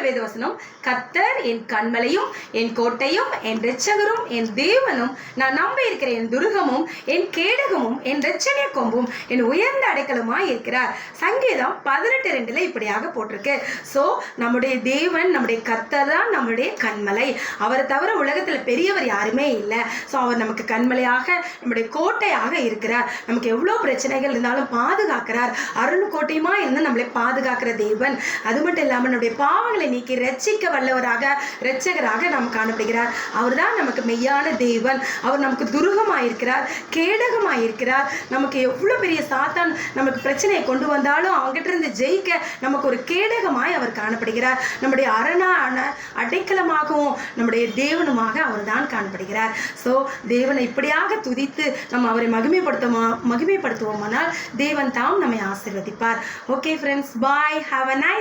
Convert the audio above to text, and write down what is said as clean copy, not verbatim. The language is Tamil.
வேதவசனம், கர்த்தர் என் கன்மலையும் என் கோட்டையும் என் இரட்சகரும் என் தேவனும், நான் நம்பி இருக்கிற என் துருகமும் என் கேடகமும் என் இரட்சணிய கொம்பும் என் உயர்ந்த அடைக்கலமாய் இருக்கிறார். சங்கீதம் 18:2 இப்படியாக போட்டிருக்கு. ஸோ நம்முடைய தேவன், நம்முடைய கர்த்தர் தான் நம்முடைய கன்மலை. அவரை தவிர உலகத்தில் பெரியவர் யாருமே இல்லை. ஸோ அவர் நமக்கு கன்மலையாக, நம்முடைய கோட்டையாக இருக்கிறார். நமக்கு எவ்வளோ பிரச்சனைகள் இருந்தாலும் பாதுகாக்கிறார். அருள் கோட்டையுமா இருந்து நம்மளை பாதுகாக்கிற தேவன். அது மட்டும் இல்லாமல் நம்முடைய பாவங்களை நீக்கி ரட்சிக்க வல்லவராக, இரட்சகராக நாம் காணப்படுகிறார். அவர் தான் நமக்கு மெய்யான தேவன். அவர் நமக்கு துருகமாயிருக்கிறார், கேடகமாயிருக்கிறார். நமக்கு எவ்வளோ பெரிய சாத்தான் நமக்கு பிரச்சனையை கொண்டு வந்தாலும் அவங்ககிட்ட இருந்து ஜெயிக்க நமக்கு ஒரு கேடகமாய் அவர் காணப்படுகிறார். நம்முடைய அரணான அடைக்கலமாகவும் நம்முடைய தேவனுமாக அவர் தான் காணப்படுகிறார். ஸோ தேவனை இப்படியாக துதித்து நம்ம அவரை மகிமைப்படுத்துவோமானால் தேவன் தாம் நம்மை ஆசீர்வதிப்பார். Okay friends, bye. Have a nice